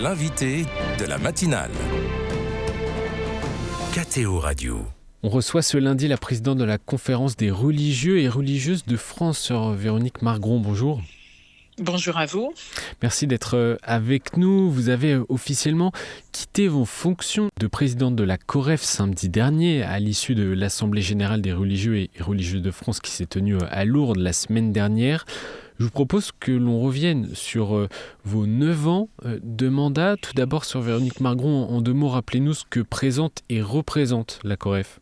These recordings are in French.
l'invité de la matinale. KTO Radio. On reçoit ce lundi la présidente de la conférence des religieux et religieuses de France, sœur Véronique Margron. Bonjour. Bonjour à vous. Merci d'être avec nous. Vous avez officiellement quitté vos fonctions de présidente de la COREF samedi dernier à l'issue de l'Assemblée générale des religieux et religieuses de France qui s'est tenue à Lourdes la semaine dernière. Je vous propose que l'on revienne sur vos 9 ans de mandat. Tout d'abord, sœur Véronique Margron, en 2 mots, rappelez-nous ce que présente et représente la COREF.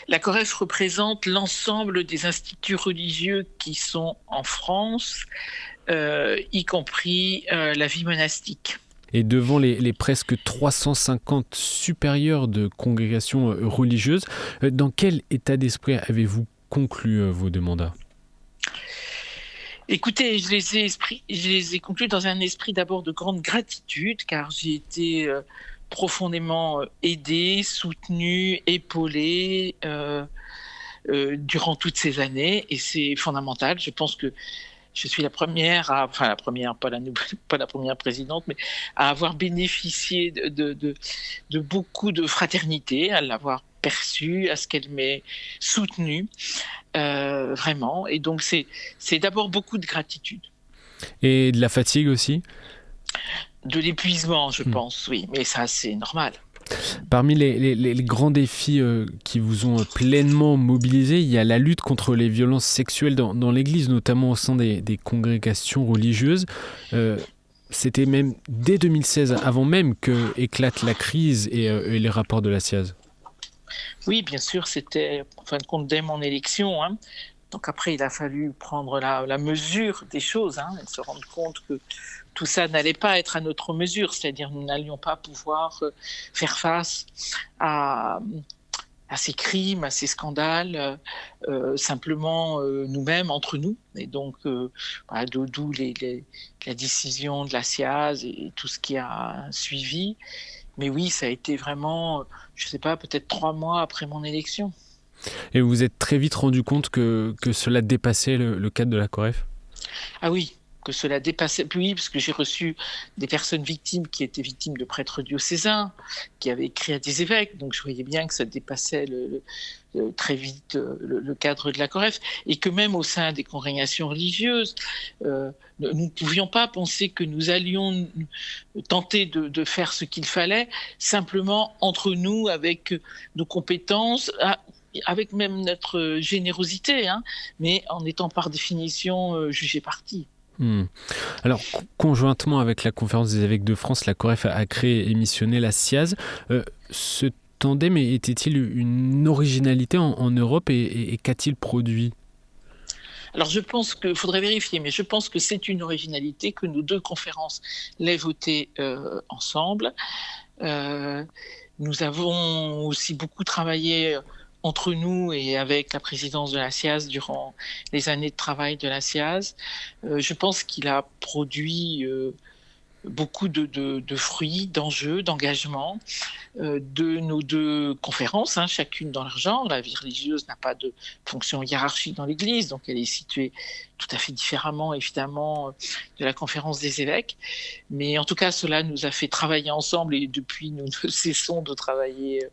La COREF représente l'ensemble des instituts religieux qui sont en France, y compris la vie monastique. Et devant les presque 350 supérieurs de congrégations religieuses, dans quel état d'esprit avez-vous conclu vos 2 mandats ? Écoutez, je les ai conclus dans un esprit d'abord de grande gratitude, car j'ai été profondément aidée, soutenue, épaulée durant toutes ces années, et c'est fondamental. Je pense que je suis la première, pas la première présidente, mais à avoir bénéficié de beaucoup de fraternité, à l'avoir perçue, à ce qu'elle m'ait soutenue, vraiment. Et donc c'est d'abord beaucoup de gratitude. Et de la fatigue aussi ? De l'épuisement, je pense, oui. Mais ça, c'est normal. Parmi les grands défis qui vous ont pleinement mobilisé, il y a la lutte contre les violences sexuelles dans l'Église, notamment au sein des congrégations religieuses. C'était même dès 2016, avant même que éclate la crise et les rapports de la SIAZ. Oui, bien sûr, c'était en fin de compte dès mon élection. Donc après, il a fallu prendre la mesure des choses, et se rendre compte que tout ça n'allait pas être à notre mesure, c'est-à-dire nous n'allions pas pouvoir faire face à ces crimes, à ces scandales, simplement nous-mêmes, entre nous. Et donc, d'où la décision de la SIAZ et tout ce qui a suivi. Mais oui, ça a été vraiment, je ne sais pas, peut-être 3 mois après mon élection. Et vous vous êtes très vite rendu compte que cela dépassait le cadre de la COREF ? Ah oui, que cela dépassait. Oui, parce que j'ai reçu des personnes victimes qui étaient victimes de prêtres diocésains, qui avaient écrit à des évêques. Donc je voyais bien que ça dépassait très vite le cadre de la COREF. Et que même au sein des congrégations religieuses, nous ne pouvions pas penser que nous allions tenter de faire ce qu'il fallait, simplement entre nous, avec nos compétences, avec même notre générosité, mais en étant par définition jugés partis. Alors, conjointement avec la Conférence des évêques de France, la COREF a créé et missionné la SIAZ. Ce tandem était-il une originalité en Europe et qu'a-t-il produit ? Alors je pense qu'il faudrait vérifier, mais je pense que c'est une originalité que nos 2 conférences l'aient votée ensemble. Nous avons aussi beaucoup travaillé entre nous et avec la présidence de la SIAZ durant les années de travail de la SIAZ. Je pense qu'il a produit beaucoup de fruits, d'enjeux, d'engagement de nos 2 conférences, chacune dans leur genre. La vie religieuse n'a pas de fonction hiérarchique dans l'Église, donc elle est située tout à fait différemment, évidemment, de la conférence des évêques. Mais en tout cas, cela nous a fait travailler ensemble et depuis, nous ne cessons de travailler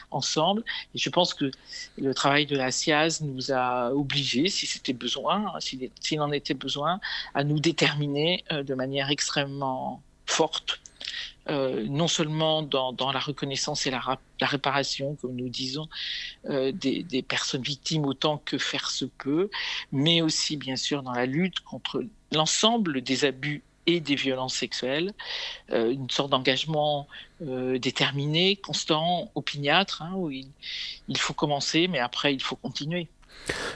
ensemble. Et je pense que le travail de la SIAZ nous a obligés, si c'était besoin, s'il en était besoin, à nous déterminer de manière extrêmement forte, non seulement dans la reconnaissance et la réparation, comme nous disons, des personnes victimes autant que faire se peut, mais aussi bien sûr dans la lutte contre l'ensemble des abus et des violences sexuelles, une sorte d'engagement déterminé, constant, opiniâtre, où il faut commencer, mais après il faut continuer.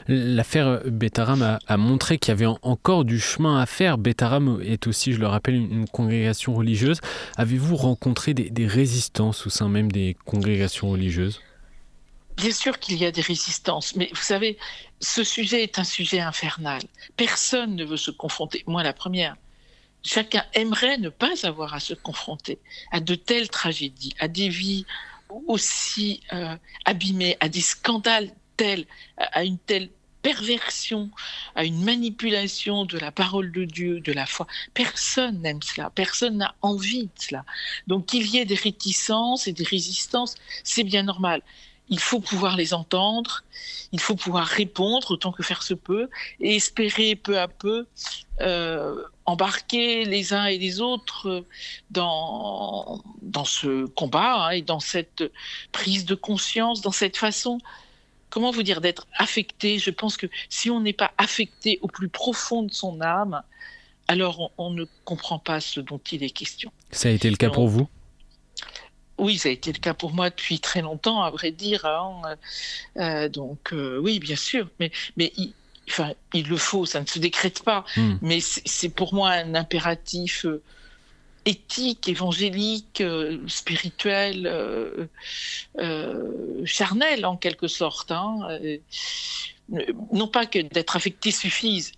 L'affaire Beth Aram a montré qu'il y avait encore du chemin à faire. Beth Aram est aussi, je le rappelle, une congrégation religieuse. Avez-vous rencontré des résistances au sein même des congrégations religieuses ? Bien sûr qu'il y a des résistances, mais vous savez, ce sujet est un sujet infernal. Personne ne veut se confronter, moi la première. Chacun aimerait ne pas avoir à se confronter à de telles tragédies, à des vies aussi abîmées, à des scandales tels, à une telle perversion, à une manipulation de la parole de Dieu, de la foi. Personne n'aime cela, personne n'a envie de cela. Donc qu'il y ait des réticences et des résistances, c'est bien normal. Il faut pouvoir les entendre, il faut pouvoir répondre autant que faire se peut et espérer peu à peu embarquer les uns et les autres dans ce combat, hein, et dans cette prise de conscience, dans cette façon, comment vous dire, d'être affecté. Je pense que si on n'est pas affecté au plus profond de son âme, alors on ne comprend pas ce dont il est question. Ça a été le cas pour vous ? Oui, ça a été le cas pour moi depuis très longtemps, à vrai dire. Hein. Donc, oui, bien sûr. Mais il le faut, ça ne se décrète pas. Mais c'est pour moi un impératif éthique, évangélique, spirituel, charnel en quelque sorte. Hein. Non pas que d'être affecté suffise,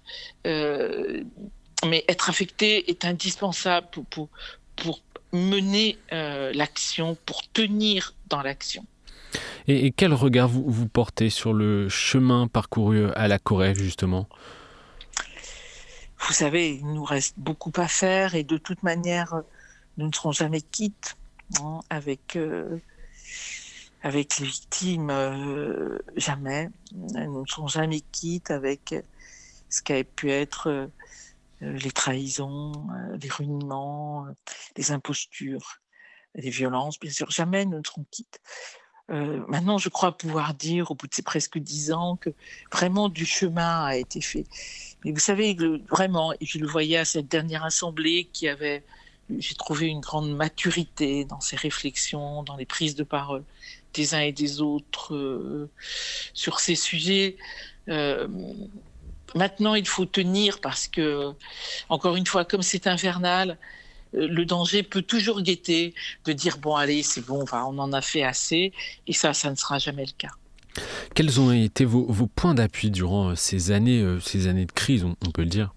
mais être affecté est indispensable pour mener l'action, pour tenir dans l'action. Et quel regard vous portez sur le chemin parcouru à la Corrève, justement ? Vous savez, il nous reste beaucoup à faire et de toute manière, nous ne serons jamais quittes, hein, avec les victimes, jamais. Nous ne serons jamais quittes avec ce qu'a pu être les trahisons, les reniements, les impostures, les violences, bien sûr. Jamais nous ne serons quittes. Maintenant, je crois pouvoir dire, au bout de ces presque 10 ans, que vraiment du chemin a été fait. Mais vous savez, vraiment, je le voyais à cette dernière assemblée j'ai trouvé une grande maturité dans ces réflexions, dans les prises de parole des uns et des autres sur ces sujets. Maintenant, il faut tenir parce que, encore une fois, comme c'est infernal, le danger peut toujours guetter, de dire bon allez c'est bon, on en a fait assez, et ça ne sera jamais le cas. Quels ont été vos points d'appui durant ces années de crise, on peut le dire ?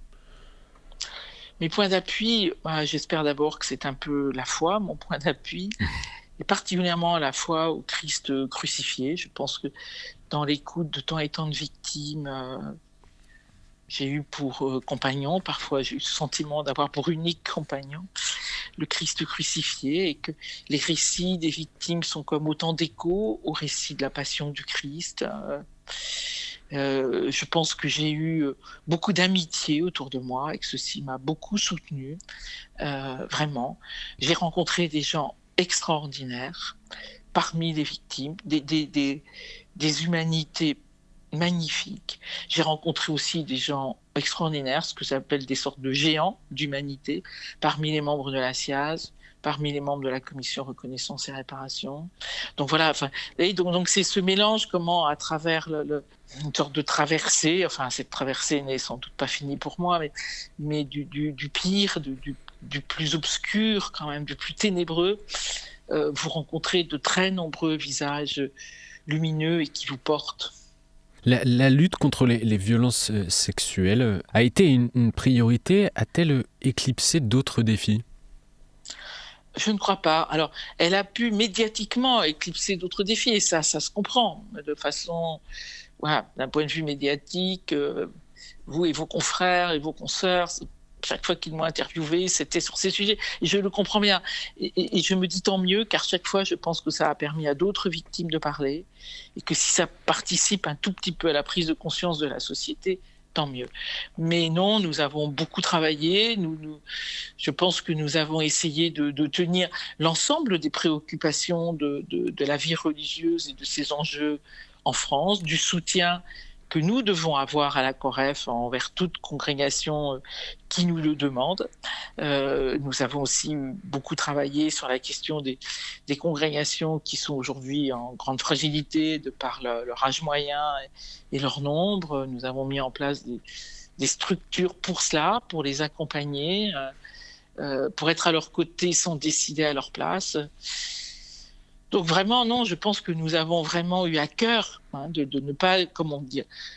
Mes points d'appui, j'espère d'abord que c'est un peu la foi, mon point d'appui, et particulièrement la foi au Christ crucifié. Je pense que dans l'écoute de tant et tant de victimes, j'ai eu pour compagnon, parfois j'ai eu le sentiment d'avoir pour unique compagnon, le Christ crucifié, et que les récits des victimes sont comme autant d'échos au récit de la passion du Christ. Je pense que j'ai eu beaucoup d'amitié autour de moi et que ceci m'a beaucoup soutenue, vraiment. J'ai rencontré des gens extraordinaires parmi les victimes, des humanités magnifiques. J'ai rencontré aussi des gens extraordinaires, ce que j'appelle des sortes de géants d'humanité, parmi les membres de la SIAZ, parmi les membres de la commission reconnaissance et réparation. Donc voilà, donc c'est ce mélange, comment à travers une sorte de traversée, cette traversée n'est sans doute pas finie pour moi, mais du pire, du plus obscur quand même, du plus ténébreux, vous rencontrez de très nombreux visages lumineux et qui vous portent. La lutte contre les violences sexuelles a été une priorité. A-t-elle éclipsé d'autres défis ? Je ne crois pas. Alors, elle a pu médiatiquement éclipser d'autres défis, et ça se comprend de façon, d'un point de vue médiatique. Vous et vos confrères et vos consoeurs, chaque fois qu'ils m'ont interviewé, c'était sur ces sujets. Et je le comprends bien. Et je me dis tant mieux, car chaque fois, je pense que ça a permis à d'autres victimes de parler. Et que si ça participe un tout petit peu à la prise de conscience de la société, tant mieux. Mais non, nous avons beaucoup travaillé. Je pense que nous avons essayé de tenir l'ensemble des préoccupations de la vie religieuse et de ses enjeux en France, du soutien que nous devons avoir à la COREF envers toute congrégation qui nous le demande. Nous avons aussi beaucoup travaillé sur la question des congrégations qui sont aujourd'hui en grande fragilité de par leur âge moyen et leur nombre. Nous avons mis en place des structures pour cela, pour les accompagner, pour être à leur côté sans décider à leur place. Donc vraiment, non, je pense que nous avons vraiment eu à cœur de ne pas,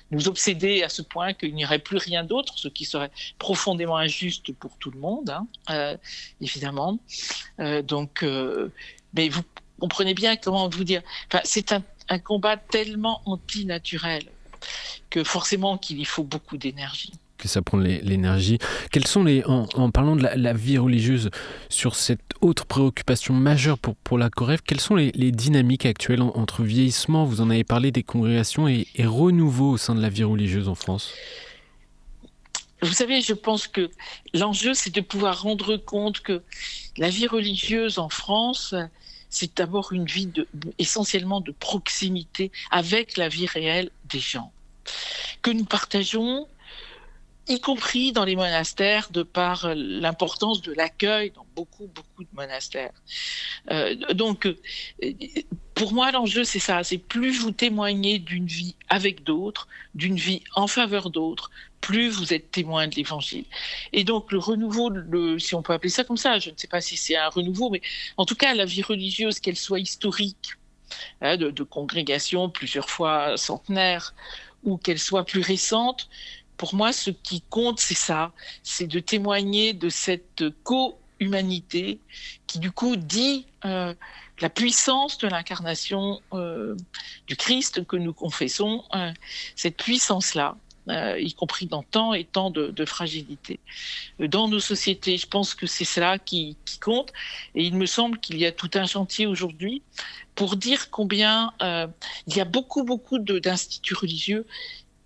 nous obséder à ce point qu'il n'y aurait plus rien d'autre, ce qui serait profondément injuste pour tout le monde, évidemment. Mais vous comprenez bien comment vous dire. C'est un combat tellement antinaturel que forcément qu'il y faut beaucoup d'énergie. Que ça prend l'énergie. Quels sont en parlant de la vie religieuse, sur cette autre préoccupation majeure pour la COREF, quelles sont les dynamiques actuelles entre vieillissement, vous en avez parlé, des congrégations, et renouveau au sein de la vie religieuse en France? Vous savez, je pense que l'enjeu, c'est de pouvoir rendre compte que la vie religieuse en France, c'est d'abord une vie essentiellement de proximité avec la vie réelle des gens, que nous partageons, y compris dans les monastères, de par l'importance de l'accueil dans beaucoup de monastères. Donc, pour moi, l'enjeu, c'est ça. C'est plus vous témoignez d'une vie avec d'autres, d'une vie en faveur d'autres, plus vous êtes témoin de l'Évangile. Et donc, le renouveau, si on peut appeler ça comme ça, je ne sais pas si c'est un renouveau, mais en tout cas, la vie religieuse, qu'elle soit historique, de congrégation plusieurs fois centenaire, ou qu'elle soit plus récente, pour moi, ce qui compte, c'est ça, c'est de témoigner de cette co-humanité qui, du coup, dit la puissance de l'incarnation du Christ que nous confessons, cette puissance-là, y compris dans tant et tant de fragilité. Dans nos sociétés, je pense que c'est cela qui compte, et il me semble qu'il y a tout un chantier aujourd'hui pour dire combien il y a beaucoup d'instituts religieux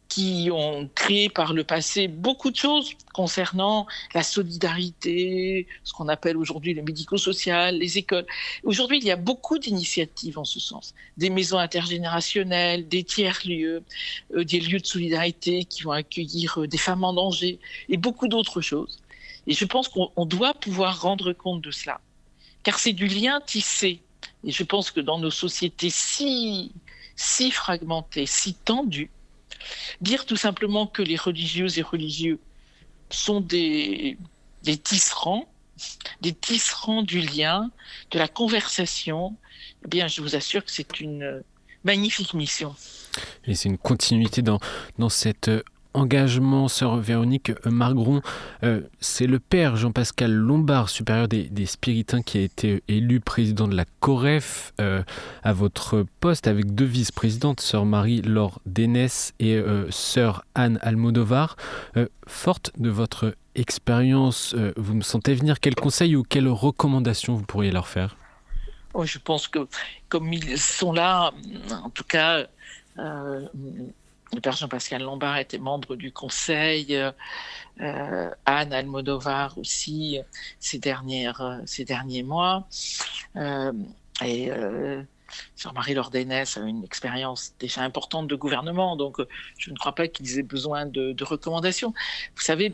qui ont créé par le passé beaucoup de choses concernant la solidarité, ce qu'on appelle aujourd'hui le médico-social, les écoles. Aujourd'hui, il y a beaucoup d'initiatives en ce sens. Des maisons intergénérationnelles, des tiers-lieux, des lieux de solidarité qui vont accueillir des femmes en danger et beaucoup d'autres choses. Et je pense qu'on doit pouvoir rendre compte de cela, car c'est du lien tissé. Et je pense que dans nos sociétés si fragmentées, si tendues, dire tout simplement que les religieuses et religieux sont des tisserands du lien, de la conversation, eh bien, je vous assure que c'est une magnifique mission. Et c'est une continuité dans cet engagement, sœur Véronique Margron. C'est le père Jean-Pascal Lombard, supérieur des Spiritains, qui a été élu président de la COREF à votre poste, avec 2 vice-présidentes, sœur Marie-Laure Dénès et sœur Anne Almodovar. Forte de votre expérience, vous me sentez venir, quels conseils ou quelles recommandations vous pourriez leur faire? Je pense que comme ils sont là, en tout cas, le père Jean-Pascal Lombard était membre du conseil, Anne Almodovar aussi ces derniers mois, et sœur Marie-Laure Dénès a une expérience déjà importante de gouvernement, donc je ne crois pas qu'ils aient besoin de recommandations. Vous savez,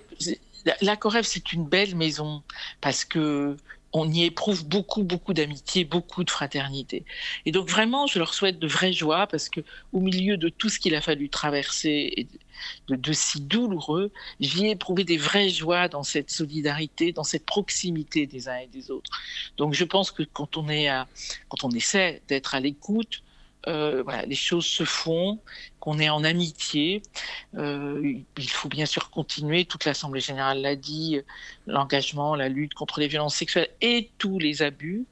la COREF, c'est une belle maison parce que on y éprouve beaucoup d'amitié, beaucoup de fraternité. Et donc vraiment, je leur souhaite de vraies joies parce que au milieu de tout ce qu'il a fallu traverser et de si douloureux, j'y ai éprouvé des vraies joies dans cette solidarité, dans cette proximité des uns et des autres. Donc je pense que quand on essaie d'être à l'écoute, voilà, les choses se font, qu'on est en amitié. Il faut bien sûr continuer, toute l'Assemblée générale l'a dit, l'engagement, la lutte contre les violences sexuelles et tous les abus.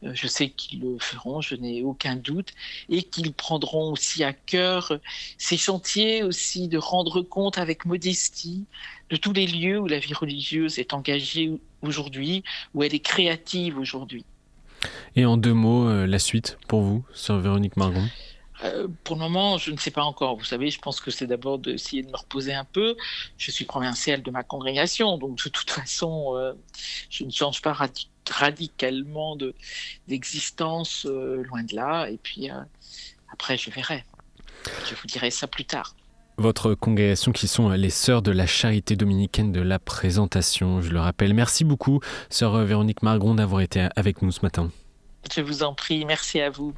Je sais qu'ils le feront, je n'ai aucun doute, et qu'ils prendront aussi à cœur ces chantiers aussi de rendre compte avec modestie de tous les lieux où la vie religieuse est engagée aujourd'hui, où elle est créative aujourd'hui. Et en 2 mots, la suite pour vous, sœur Véronique Margron? Pour le moment, je ne sais pas encore. Vous savez, je pense que c'est d'abord d'essayer de me reposer un peu. Je suis provinciale de ma congrégation, donc de toute façon, je ne change pas radicalement d'existence, loin de là. Et puis après, je verrai. Je vous dirai ça plus tard. Votre congrégation qui sont les Sœurs de la Charité dominicaine de la Présentation, je le rappelle. Merci beaucoup, sœur Véronique Margron, d'avoir été avec nous ce matin. Je vous en prie, merci à vous.